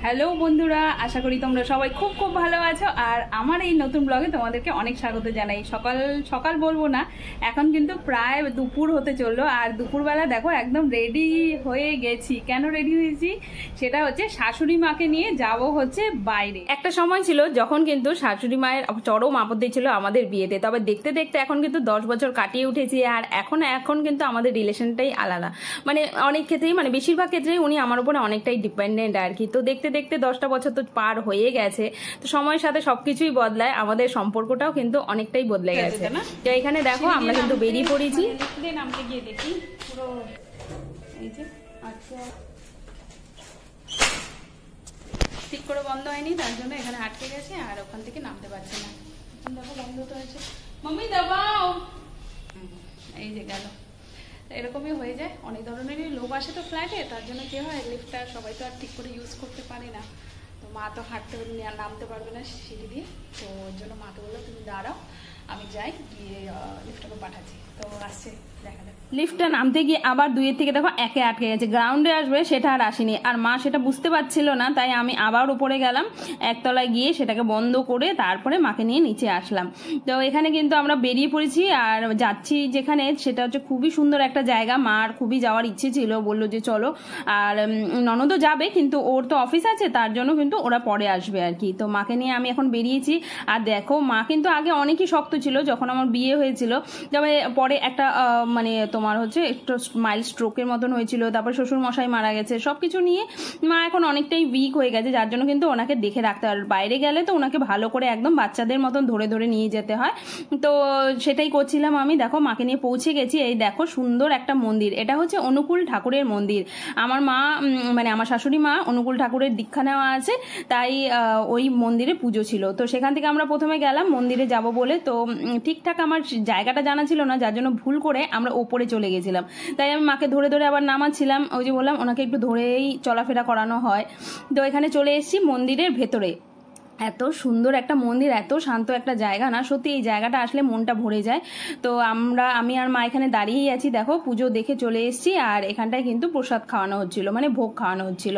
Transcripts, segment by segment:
Hello বন্ধুরা, আশা করি তোমরা সবাই খুব খুব ভালো আছো। আর আমার এই নতুন ব্লগে তোমাদেরকে অনেক স্বাগত জানাই। সকাল সকাল বলবো না, এখন কিন্তু প্রায় দুপুর হতে চললো। আর দুপুরবেলা দেখো একদম রেডি হয়ে গেছি। কেন রেডি হয়েছি সেটা হচ্ছে শাশুড়ি মাকে নিয়ে যাব হচ্ছে বাইরে। একটা সময় ছিল যখন কিন্তু শাশুড়ি মায়ের চরম আপত্তি ছিল আমাদের বিয়েতে, তবে দেখতে দেখতে এখন কিন্তু 10 বছর কাটিয়ে উঠেছি। আর এখন কিন্তু আমাদের রিলেশনটাই আলাদা, মানে অনেক ক্ষেত্রেই, মানে বেশিরভাগ ক্ষেত্রেই উনি আমার উপরে অনেকটাই ডিপেন্ডেন্ট আর কি। তো দেখতে দেখতে 10টা বছর তো পার হয়ে গেছে। তো সময়ের সাথে সবকিছুই বদলায়, আমাদের সম্পর্কটাও কিন্তু অনেকটাই বদলে গেছে। তো এখানে দেখো আমরা কিন্তু বেরিয়ে পড়েছি। নামতে গিয়ে দেখি পুরো এই যে আচ্ছা ঠিক করে বন্ধ হয়নি, তার জন্য এখানে আটকে গেছে আর ওখান থেকে নামতে পারছে না। দেখো বন্ধ তো হয়েছে। মাম্মি দাবাও, এই যে গেল। এরকমই হয়ে যায়, অনেক ধরনেরই লোক আসে তো ফ্ল্যাটে, তার জন্য কি হয় লিফটটা সবাই তো আর ঠিক করে ইউজ করতে পারে না। তো মা তো হাঁটতে নামতে পারবে না সিঁড়ি দিয়ে, তো ওর জন্য মাকে বললো তুমি দাঁড়াও, আমি যাই গিয়ে লিফটটাকে পাঠাচ্ছি। তো আসছে, দেখা যাক। লিফটটা নামতে গিয়ে আবার 2 থেকে দেখো 1-এ আটকে গেছে, গ্রাউন্ডে আসবে সেটা আর আসেনি। আর মা সেটা বুঝতে পারছিল না, তাই আমি আবার উপরে গেলাম, একতলায় গিয়ে সেটাকে বন্ধ করে তারপরে মাকে নিয়ে নিচে আসলাম। তো এখানে কিন্তু আমরা বেরিয়ে পড়েছি আর যাচ্ছি যেখানে, সেটা হচ্ছে খুবই সুন্দর একটা জায়গা। মার খুবই যাওয়ার ইচ্ছে ছিল, বললো যে চলো। আর ননদও যাবে, কিন্তু ওর তো অফিস আছে, তার জন্য কিন্তু ওরা পরে আসবে আর কি। তো মাকে নিয়ে আমি এখন বেরিয়েছি। আর দেখো মা কিন্তু আগে অনেকই শক্ত ছিল যখন আমার বিয়ে হয়েছিল, তবে পরে একটা মানে তোমার হচ্ছে একটু মাইল্ড স্ট্রোকের মতন হয়েছিল, তারপর শ্বশুর মশাই মারা গেছে, সবকিছু নিয়ে মা এখন অনেকটাই উইক হয়ে গেছে, যার জন্য কিন্তু ওনাকে দেখে রাখতে হয়। বাইরে গেলে তো ওনাকে ভালো করে একদম বাচ্চাদের মতন ধরে ধরে নিয়ে যেতে হয়। তো সেটাই করছিলাম আমি। দেখো মাকে নিয়ে পৌঁছে গেছি। এই দেখো সুন্দর একটা মন্দির, এটা হচ্ছে অনুকূল ঠাকুরের মন্দির। আমার মা মানে আমার শাশুড়ি মা অনুকূল ঠাকুরের দীক্ষা নেওয়া আছে, তাই ওই মন্দিরে পুজো ছিল। তো সেখান থেকে আমরা প্রথমে গেলাম মন্দিরে যাব বলে। তো ঠিকঠাক আমার জায়গাটা জানা ছিল না, যার জন্য ভুল করে আমরা ওপরে চলে গেছিলাম। তাই আমি মাকে ধরে ধরে আবার নামাচ্ছিলাম, ওই যে বললাম ওনাকে একটু ধরেই চলাফেরা করানো হয়। তো এখানে চলে এসেছি মন্দিরের ভেতরে। এত সুন্দর একটা মন্দির, এত শান্ত একটা জায়গা না, সত্যি এই জায়গাটা আসলে মনটা ভরে যায়। তো আমি আর মা এখানে দাঁড়িয়েই আছি, দেখো পুজো দেখে চলে এসেছি। আর এখানটায় কিন্তু প্রসাদ খাওয়ানো হচ্ছিল, মানে ভোগ খাওয়ানো হচ্ছিল।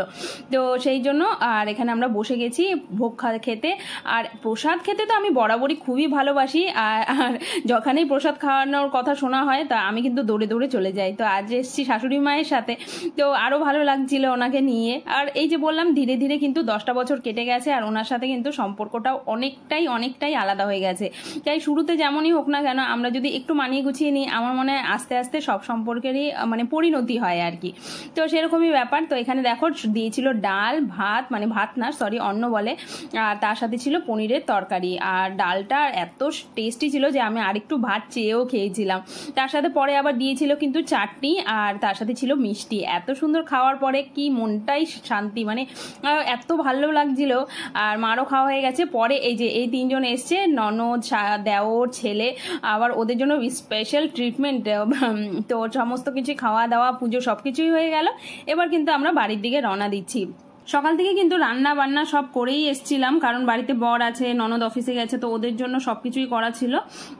তো সেই জন্য আর এখানে আমরা বসে গেছি ভোগ খেতে। আর প্রসাদ খেতে তো আমি বরাবরই খুবই ভালোবাসি, আর যখনই প্রসাদ খাওয়ানোর কথা শোনা হয় তা আমি কিন্তু দৌড়ে দৌড়ে চলে যাই। তো আজ এসেছি শাশুড়ি মায়ের সাথে, তো আরও ভালো লাগছিল ওনাকে নিয়ে। আর এই যে বললাম ধীরে ধীরে কিন্তু 10টা বছর কেটে গেছে, আর ওনার সাথে কিন্তু সম্পর্কটাও অনেকটাই আলাদা হয়ে গেছে। তাই শুরুতে যেমনই হোক না কেন, আমরা যদি একটু মানিয়ে গুছিয়ে নিই, আমার মনে হয় আস্তে আস্তে সব সম্পর্কেরই মানে পরিণতি হয় আর কি। তো সেরকমই ব্যাপার। তো এখানে দেখো দিয়েছিল ডাল ভাত, মানে ভাত না সরি অন্ন বলে, আর তার সাথে ছিল পনিরের তরকারি। আর ডালটা এত টেস্টি ছিল যে আমি আরেকটু ভাত চেয়েও খেয়েছিলাম। তার সাথে পরে আবার দিয়েছিল কিন্তু চাটনি, আর তার সাথে ছিল মিষ্টি। এত সুন্দর খাওয়ার পরে কি মনটাই শান্তি, মানে এত ভালো লাগছিল। আর মারও খাওয়া হয়ে গেছে। পরে এই যে এই 3 জন এসছে, ননদ, দেওর, ছেলে, আবার ওদের জন্য স্পেশাল ট্রিটমেন্ট। তো সমস্ত কিছু খাওয়া দাওয়া পুজো সবকিছুই হয়ে গেল। এবার কিন্তু আমরা বাড়ির দিকে রওনা দিচ্ছি। সকাল থেকে কিন্তু রান্না বান্না সব করেই এসছিলাম, কারণ বাড়িতে বর আছে, ননদ অফিসে গেছে, তো ওদের জন্য সবকিছুই করা ছিল।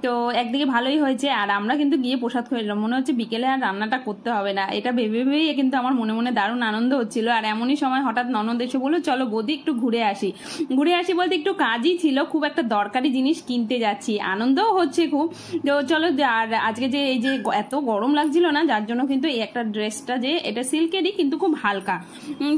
তো একদিকে ভালোই হয়েছে। আর আমরা কিন্তু গিয়ে প্রসাদ খেয়ে এলাম, মনে হচ্ছে বিকেলে আর রান্নাটা করতে হবে না। এটা ভেবে ভেবেই কিন্তু আমার মনে মনে দারুণ আনন্দ হচ্ছিল। আর এমনই সময় হঠাৎ ননদ এসে বললো চলো বৌদি একটু ঘুরে আসি। ঘুরে আসি বলতে একটু কাজই ছিল, খুব একটা দরকারি জিনিস কিনতে যাচ্ছি, আনন্দও হচ্ছে খুব। তো চলো। আর আজকে যে এই যে এত গরম লাগছিল না, যার জন্য কিন্তু এই একটা ড্রেসটা যে এটা সিল্কেরই কিন্তু খুব হালকা,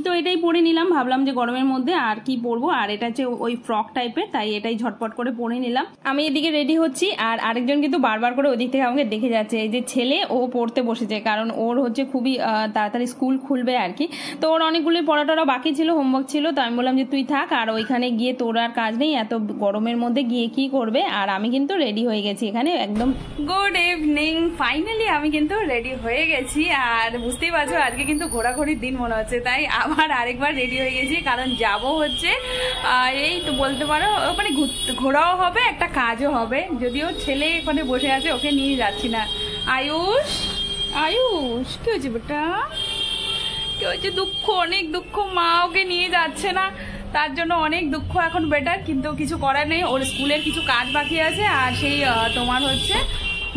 তো এটাই পরে নিলাম। ভাবলাম যে গরমের মধ্যে আর কি পরবো, আর এটা হচ্ছে ওই ফ্রক টাইপের, তাই এটাই ঝটপট করে পরে নিলাম। আমি এদিকে রেডি হচ্ছি, আর আরেকজন কিন্তু বারবার করে ওদিক থেকে আমাকে দেখে যাচ্ছে। এই যে ছেলে, ও পড়তে বসেছে, কারণ ওর হচ্ছে খুবই তাড়াতাড়ি স্কুল খুলবে আর কি। তো ওর অনেকগুলো পড়াটা বাকি ছিল, হোমওয়ার্ক ছিল। তো আমি বললাম যে তুই থাক, আর ওইখানে গিয়ে তোর আর কাজ নেই, এত গরমের মধ্যে গিয়ে কি করবে। আর আমি কিন্তু রেডি হয়ে গেছি এখানে একদম। গুড ইভিনিং, ফাইনালি আমি কিন্তু রেডি হয়ে গেছি। আর বুঝতেই পারছো আজকে কিন্তু ঘোরাঘুরির দিন মনে হচ্ছে, তাই আবার আরেকবার রেডি হয়ে গেছি, কারণ যাব হচ্ছে এই তো বলতে পারো ওখানে ঘোরাও হবে, একটা কাজও হবে। যদিও ছেলে ওখানে বসে আছে, ওকে নিয়ে যাচ্ছি না। আয়ুষ আয়ুষ কি হয়েছে বেটা, কি হয়েছে? দুঃখ, অনেক দুঃখ, মা ওকে নিয়ে যাচ্ছে না, তার জন্য অনেক দুঃখ এখন বেটার। কিন্তু কিছু করার নেই, ওর স্কুলের কিছু কাজ বাকি আছে। আর সেই তোমার হচ্ছে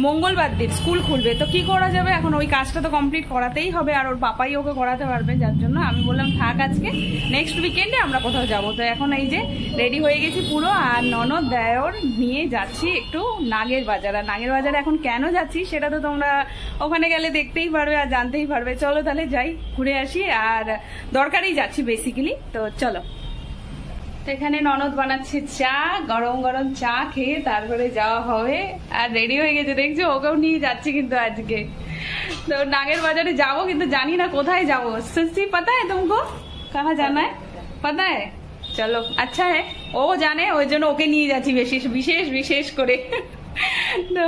মঙ্গলবার দিন স্কুল খুলবে, তো কি করা যাবে এখন, ওই কাজটা তো কমপ্লিট করাতেই হবে, আর ওর পাপাই ওকে করাতে পারবে, যার জন্য আমি বললাম থাক আজকে, নেক্সট উইকেন্ডে আমরা কোথাও যাবো। তো এখন এই যে রেডি হয়ে গেছি পুরো, আর ননদ দেওর নিয়ে যাচ্ছি একটু নাগের বাজার। আর নাগের বাজারে এখন কেন যাচ্ছি সেটা তো তোমরা ওখানে গেলে দেখতেই পারবে আর জানতেই পারবে। চলো তাহলে যাই, ঘুরে আসি, আর দরকারই যাচ্ছি বেসিক্যালি। তো চলো, এখানে ননদ বানাচ্ছে চা, গরম গরম চা খেয়ে তারপরে যাওয়া হবে। আর রেডি হয়ে গেছে দেখছো, ওকেও নিয়ে যাচ্ছি কিন্তু আজকে। তো নাগের বাজারে যাবো, কিন্তু জানি না কোথায় যাবো। সত্যি পাতা है तुमको कहाँ जाना है? पता है? चलो अच्छा है, ও জানে, ওই জন্য ওকে নিয়ে যাচ্ছি বিশেষ করে। তো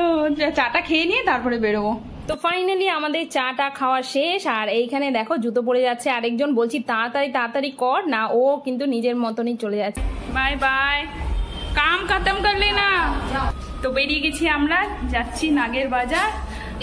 চাটা খেয়ে নিয়ে তারপরে বেরোবো। তো ফাইনালি আমাদের চাটা খাওয়া শেষ, আর এইখানে দেখো জুতো পড়ে যাচ্ছে আরেকজন, বলছি তাড়াতাড়ি কর না, ও কিন্তু নিজের মতনই চলে যাচ্ছে। বাই বাই, কাম খতম করলে না। তো বেরিয়ে গেছি আমরা, যাচ্ছি নাগের বাজার।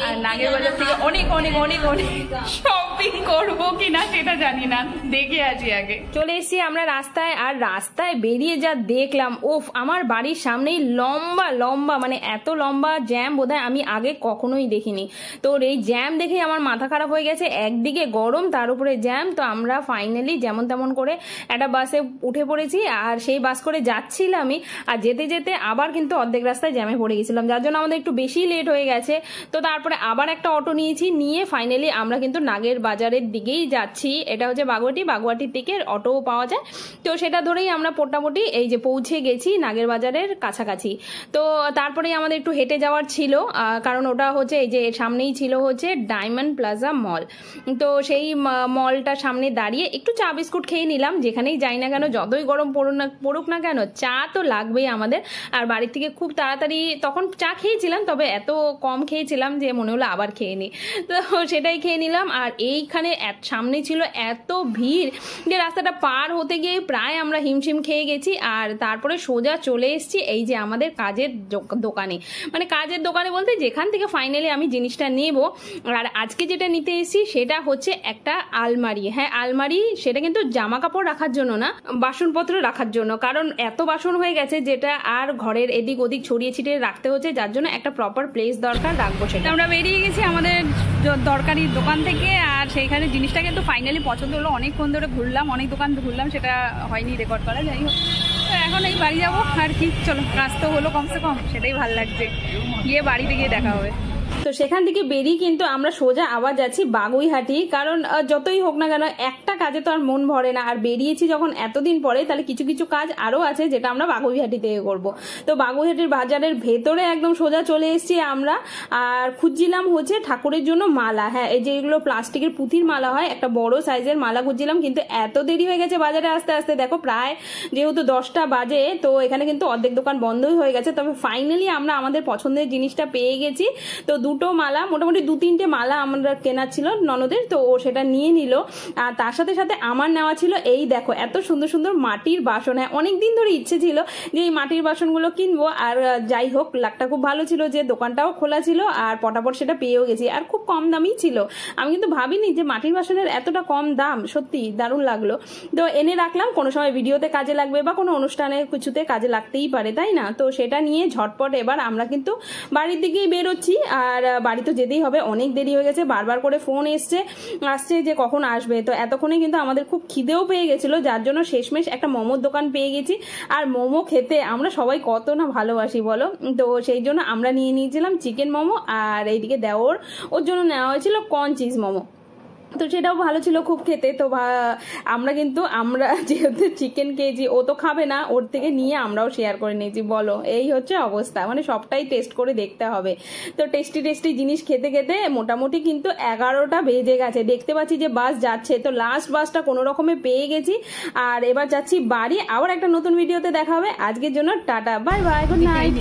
আর নাগের বাজার থেকে অনেক অনেক অনেক অনেক শপিং করবো কিনা সেটা জানি না, দেখে আছি আগে। চলে এসেছি আমরা রাস্তায়, আর রাস্তায় বেরিয়ে যা দেখলাম, ওফ, আমার বাড়ির সামনেই লম্বা লম্বা, মানে এত লম্বা জ্যাম বোধহয় আমি আগে কখনোই দেখিনি। তো এই জ্যাম দেখেই আমার মাথা খারাপ হয়ে গেছে, একদিকে গরম তার উপরে জ্যাম। তো আমরা ফাইনালি যেমন তেমন করে একটা বাসে উঠে পড়েছি, আর সেই বাস করে যাচ্ছিলামই, আর যেতে যেতে আবার কিন্তু অর্ধেক রাস্তায় জ্যামে পড়ে গেছিলাম, যার জন্য আমাদের একটু বেশি লেট হয়ে গেছে। তো তারপরে আবার একটা অটো নিয়েছি, নিয়ে ফাইনালি আমরা কিন্তু নাগের বাজারের দিকেই যাচ্ছি। এটা হচ্ছে বাগুয়াটির থেকে অটো পাওয়া যায়, তো সেটা ধরেই আমরা মোটামুটি এই যে পৌঁছে গেছি নাগের বাজারের কাছাকাছি। তো তারপরে আমাদের একটু হেঁটে যাওয়ার ছিল, কারণ ওটা হচ্ছে এই যে সামনেই ছিল হচ্ছে ডায়মন্ড প্লাজা মল। তো সেই মলটার সামনে দাঁড়িয়ে একটু চা বিস্কুট খেয়ে নিলাম। যেখানেই যাই না কেন, যতই গরম পড়ুক না কেন, চা তো লাগবেই আমাদের। আর বাড়ির থেকে খুব তাড়াতাড়ি তখন চা খেয়েছিলাম, তবে এত কম খেয়েছিলাম যে মনে হলো আবার খেয়ে নি, তো সেটাই খেয়ে নিলাম। আর এইখানে সামনে ছিল এত ভিড় যে রাস্তাটা পার হতে গিয়ে প্রায় আমরা হিমশিম খেয়ে গেছি। আর তারপরে সোজা চলে এসেছি এই যে আমাদের কাজের দোকানে, মানে কাজের দোকানে বলতে যেখান থেকে ফাইনালি আমি জিনিসটা নেব। আর আজকে যেটা নিতে এসেছি সেটা হচ্ছে একটা আলমারি। হ্যাঁ, আলমারি, সেটা কিন্তু জামা কাপড় রাখার জন্য না, বাসনপত্র রাখার জন্য, কারণ এত বাসন হয়ে গেছে যেটা আর ঘরের এদিক ওদিক ছড়িয়ে ছিটিয়ে রাখতে হচ্ছে, যার জন্য একটা প্রপার প্লেস দরকার, রাখবো সেটা। আমরা বেরিয়ে গেছি আমাদের দরকারি দোকান থেকে, আর সেইখানে জিনিসটা কিন্তু ফাইনালি পছন্দ হলো। অনেকক্ষণ ধরে ঘুরলাম, অনেক দোকান ঘুরলাম, সেটা হয়নি রেকর্ড করা, যাই হোক। তো এখন এই বাড়ি যাবো, আর কি, চলো, কাজ তো হলো কমসে কম, সেটাই ভালো লাগছে। গিয়ে বাড়িতে গিয়ে দেখা হবে। তো সেখান থেকে বেরিয়ে কিন্তু আমরা সোজা আবার যাচ্ছি বাগুইহাটি, কারণ যতই হোক না কেন একটা কাজে তো আর মন ভরে না। আর বেরিয়েছি যখন এতদিন পরে, তাহলে কিছু কিছু কাজ আরও আছে যেটা আমরা বাগুইহাটি থেকে করবো। তো বাগুইহাটির বাজারের ভেতরে একদম সোজা চলে এসেছি আমরা। আর খুঁজছিলাম হচ্ছে ঠাকুরের জন্য মালা। হ্যাঁ, এই যেগুলো প্লাস্টিকের পুঁথির মালা হয়, একটা বড় সাইজের মালা খুঁজছিলাম, কিন্তু এত দেরি হয়ে গেছে বাজারে আসতে আসতে। দেখো প্রায় যেহেতু 10টা বাজে, তো এখানে কিন্তু অর্ধেক দোকান বন্ধই হয়ে গেছে। তবে ফাইনালি আমরা আমাদের পছন্দের জিনিসটা পেয়ে গেছি। তো দুটো মালা, মোটামুটি 2-3টে মালা আমরা কেনা ছিল ননদের, তো ও সেটা নিয়ে নিল। আর তার সাথে সাথে আমার নেওয়া ছিল এই দেখো এত সুন্দর সুন্দর মাটির বাসন। হ্যাঁ, অনেকদিন ধরে ইচ্ছে ছিল যে এই মাটির বাসনগুলো কিনবো। আর যাই হোক, লাকটা খুব ভালো ছিল যে দোকানটাও খোলা ছিল, আর পটাপট সেটা পেয়েও গেছি, আর খুব কম দামই ছিল। আমি কিন্তু ভাবিনি যে মাটির বাসনের এতটা কম দাম, সত্যি দারুণ লাগলো। তো এনে রাখলাম, কোনো সময় ভিডিওতে কাজে লাগবে বা কোনো অনুষ্ঠানে কিছুতে কাজে লাগতেই পারে, তাই না? তো সেটা নিয়ে ঝটপট এবার আমরা কিন্তু বাড়ির দিকেই বেরোচ্ছি। আর বাড়ি তো যেতেই হবে, অনেক দেরি হয়ে গেছে, বারবার করে ফোন আসছে যে কখন আসবে। তো এতক্ষণে কিন্তু আমাদের খুব খিদেও পেয়ে গেছিল, যার জন্য শেষমেশ একটা মোমোর দোকান পেয়ে গেছি। আর মোমো খেতে আমরা সবাই কত না ভালোবাসি বলো, তো সেই জন্য আমরা নিয়ে নিয়েছিলাম চিকেন মোমো, আর এইদিকে দেওর ওর জন্য নেওয়া হয়েছিল কর্ন চিজ মোমো। তো সেটাও ভালো ছিল খুব খেতে। তো আমরা যেহেতু চিকেন খেয়েছি, ও তো খাবে না, ওর থেকে নিয়ে আমরাও শেয়ার করে নিয়েছি। বলো, এই হচ্ছে অবস্থা, মানে সবটাই টেস্ট করে দেখতে হবে। তো টেস্টি জিনিস খেতে খেতে মোটামুটি কিন্তু 11টা বেজে গেছে। দেখতে পাচ্ছি যে বাস যাচ্ছে, তো লাস্ট বাসটা কোনো রকমে পেয়ে গেছি। আর এবার যাচ্ছি বাড়ি। আবার একটা নতুন ভিডিওতে দেখা হবে। আজকের জন্য tata, bye bye, good night.